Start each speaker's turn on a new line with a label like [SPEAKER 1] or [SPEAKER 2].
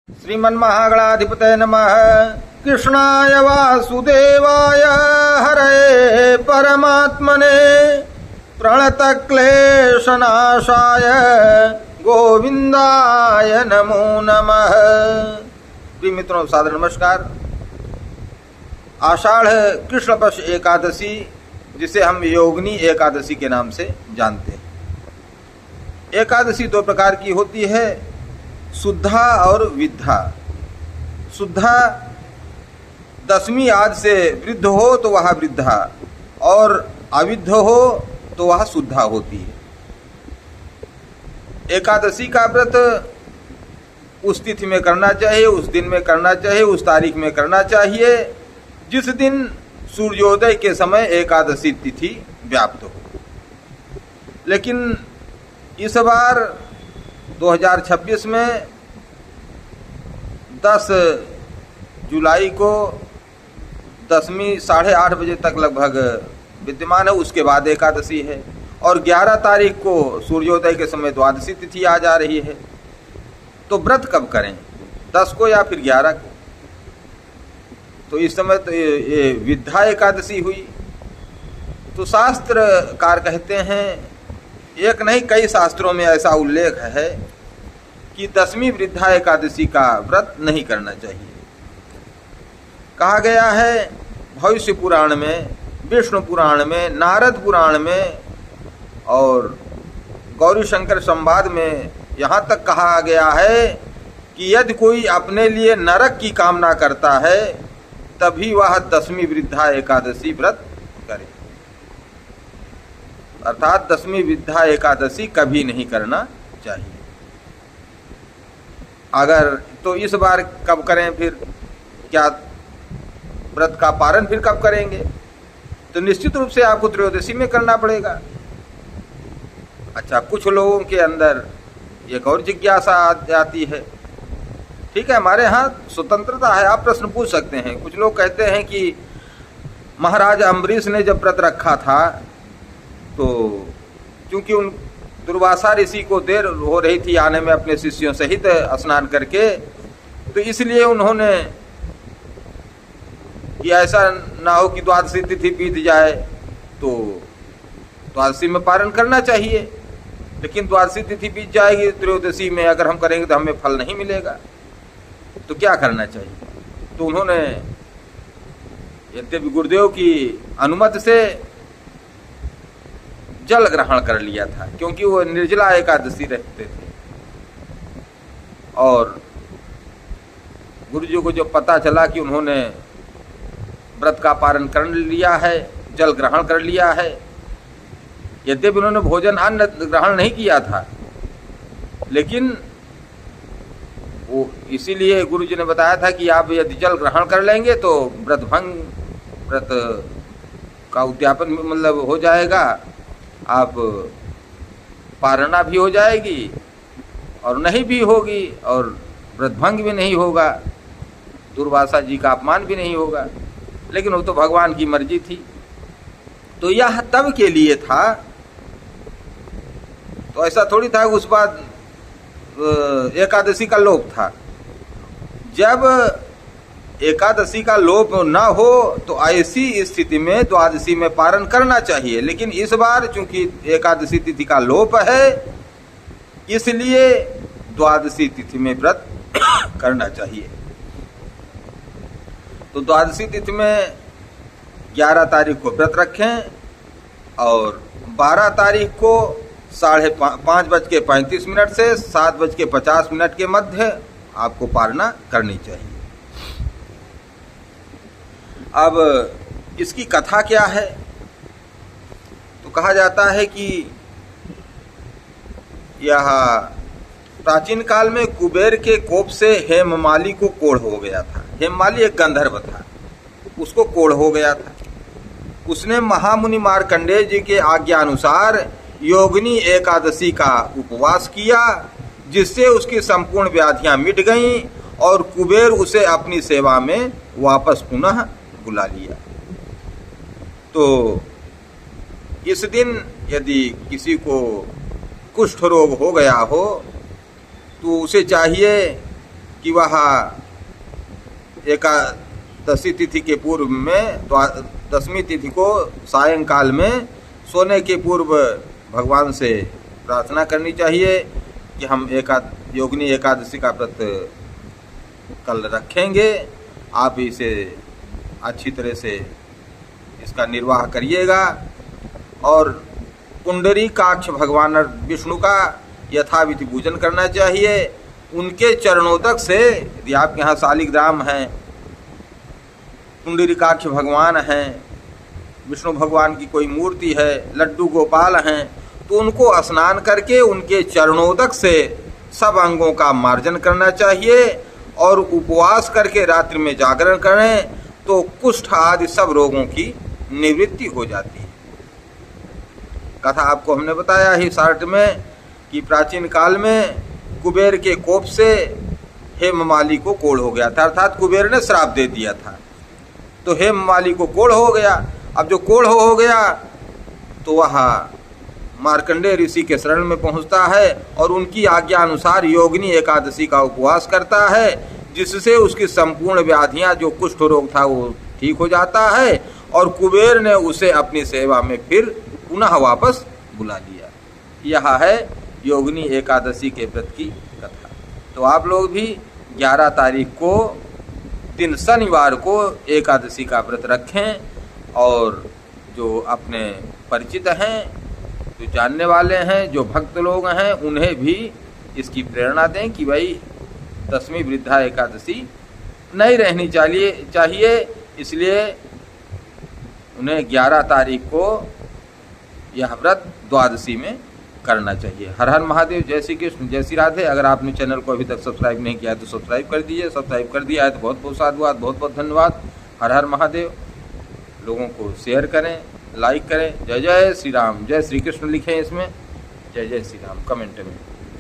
[SPEAKER 1] श्रीमन्महागणाधिपतये नमः। कृष्णाय वासुदेवाय हरये परमात्मने प्रणतक्लेशनाशाय गोविंदाय नमो नमः। प्रिय मित्रों, सादर नमस्कार। आषाढ़ कृष्ण पक्ष एकादशी, जिसे हम योगिनी एकादशी के नाम से जानते हैं। एकादशी दो प्रकार की होती है, शुद्धा और विद्धा। शुद्धा दशमी आज से वृद्ध हो तो वह वृद्धा, और अविद्ध हो तो वह शुद्धा होती है। एकादशी का व्रत उस तिथि में करना चाहिए, उस दिन में करना चाहिए, उस तारीख में करना चाहिए जिस दिन सूर्योदय के समय एकादशी तिथि व्याप्त हो। लेकिन इस बार 2026 में 10 जुलाई को दशमी 8:30 बजे तक लगभग विद्यमान है, उसके बाद एकादशी है, और 11 तारीख को सूर्योदय के समय द्वादशी तिथि आ जा रही है। तो व्रत कब करें, 10 को या फिर 11 को? तो इस समय तो ये विद्या एकादशी हुई। तो शास्त्रकार कहते हैं, एक नहीं कई शास्त्रों में ऐसा उल्लेख है कि दशमी वृद्धा एकादशी का व्रत नहीं करना चाहिए। कहा गया है भविष्य पुराण में, विष्णु पुराण में, नारद पुराण में और गौरी शंकर संवाद में यहाँ तक कहा गया है कि यदि कोई अपने लिए नरक की कामना करता है तभी वह दशमी वृद्धा एकादशी व्रत करे। अर्थात दशमी वृद्धा एकादशी कभी नहीं करना चाहिए। अगर तो इस बार कब करें, फिर क्या व्रत का पारण फिर कब करेंगे? तो निश्चित रूप से आपको त्रयोदशी में करना पड़ेगा। अच्छा, कुछ लोगों के अंदर एक और जिज्ञासा आती है। ठीक है, हमारे यहाँ स्वतंत्रता है, आप प्रश्न पूछ सकते हैं। कुछ लोग कहते हैं कि महाराज अम्बरीश ने जब व्रत रखा था तो क्योंकि उन दुर्वासा ऋषि को देर हो रही थी आने में अपने शिष्यों सहित स्नान करके, तो इसलिए उन्होंने कि ऐसा ना हो कि द्वादशी तिथि बीत जाए, तो द्वादशी में पारण करना चाहिए। लेकिन द्वादशी तिथि बीत जाएगी, त्रयोदशी में अगर हम करेंगे तो हमें फल नहीं मिलेगा, तो क्या करना चाहिए? तो उन्होंने यद्यपि गुरुदेव की अनुमति से जल ग्रहण कर लिया था, क्योंकि वो निर्जला एकादशी रखते थे। और गुरु जी को जब पता चला कि उन्होंने व्रत का पारण कर लिया है, जल ग्रहण कर लिया है, यद्यपि उन्होंने भोजन अन्न ग्रहण नहीं किया था, लेकिन वो इसीलिए गुरु जी ने बताया था कि आप यदि जल ग्रहण कर लेंगे तो व्रत भंग, व्रत का उद्यापन मतलब हो जाएगा, आप पारणा भी हो जाएगी और नहीं भी होगी, और व्रत भंग भी नहीं होगा, दुर्वासा जी का अपमान भी नहीं होगा। लेकिन वो तो भगवान की मर्जी थी। तो यह तब के लिए था, तो ऐसा थोड़ी था कि उस बाद एकादशी का लोप था। जब एकादशी का लोप ना हो तो ऐसी स्थिति में द्वादशी में पारण करना चाहिए। लेकिन इस बार चूंकि एकादशी तिथि का लोप है, इसलिए द्वादशी तिथि में व्रत करना चाहिए। तो द्वादशी तिथि में 11 तारीख को व्रत रखें और 12 तारीख को 5:35 से 7:50 के मध्य आपको पारणा करनी चाहिए। अब इसकी कथा क्या है? तो कहा जाता है कि यह प्राचीन काल में कुबेर के कोप से हेममाली को कोढ़ हो गया था। हेममाली एक गंधर्व था, उसको कोढ़ हो गया था। उसने महामुनि मार्कंडेय जी के आज्ञा अनुसार योगिनी एकादशी का उपवास किया, जिससे उसकी संपूर्ण व्याधियां मिट गईं और कुबेर उसे अपनी सेवा में वापस पुनः बुला लिया। तो इस दिन यदि किसी को कुष्ठ रोग हो गया हो तो उसे चाहिए कि वह एकादशी तिथि के पूर्व में, दशमी तिथि को सायंकाल में सोने के पूर्व भगवान से प्रार्थना करनी चाहिए कि हम योगिनी एकादशी का व्रत कल रखेंगे, आप इसे अच्छी तरह से इसका निर्वाह करिएगा। और पुंडरीकाक्ष भगवान विष्णु का यथाविधि पूजन करना चाहिए। उनके चरणोदक से, यदि आपके यहाँ शालिग्राम हैं, पुंडरीकाक्ष भगवान हैं, विष्णु भगवान की कोई मूर्ति है, लड्डू गोपाल हैं, तो उनको स्नान करके उनके चरणोदक से सब अंगों का मार्जन करना चाहिए और उपवास करके रात्रि में जागरण करें तो कुष्ठ आदि सब रोगों की निवृत्ति हो जाती है। कथा आपको हमने बताया ही शार्ट में कि प्राचीन काल में कुबेर के कोप से हेममाली को कोढ़ हो गया था, अर्थात कुबेर ने श्राप दे दिया था, तो हेममाली को कोढ़ हो गया। अब जो कोढ़ हो गया तो वह मार्कंडेय ऋषि के शरण में पहुंचता है और उनकी आज्ञा अनुसार योगिनी एकादशी का उपवास करता है, जिससे उसकी संपूर्ण व्याधियां, जो कुष्ठ रोग था वो ठीक हो जाता है और कुबेर ने उसे अपनी सेवा में फिर पुनः वापस बुला लिया। यह है योगिनी एकादशी के व्रत की कथा। तो आप लोग भी 11 तारीख को दिन शनिवार को एकादशी का व्रत रखें और जो अपने परिचित हैं, जो जानने वाले हैं, जो भक्त लोग हैं, उन्हें भी इसकी प्रेरणा दें कि भाई दशमी वृद्धा एकादशी नहीं रहनी चाहिए। इसलिए उन्हें 11 तारीख को यह व्रत द्वादशी में करना चाहिए। हर हर महादेव, जय श्री कृष्ण, जय श्री राधे। अगर आपने चैनल को अभी तक सब्सक्राइब नहीं किया है तो सब्सक्राइब कर दीजिए। सब्सक्राइब कर दिया है तो बहुत बहुत साधुवाद, बहुत बहुत धन्यवाद। हर हर महादेव। लोगों को शेयर करें, लाइक करें। जय जय श्री राम, जय श्री कृष्ण लिखें इसमें, जय जय श्री राम कमेंट में।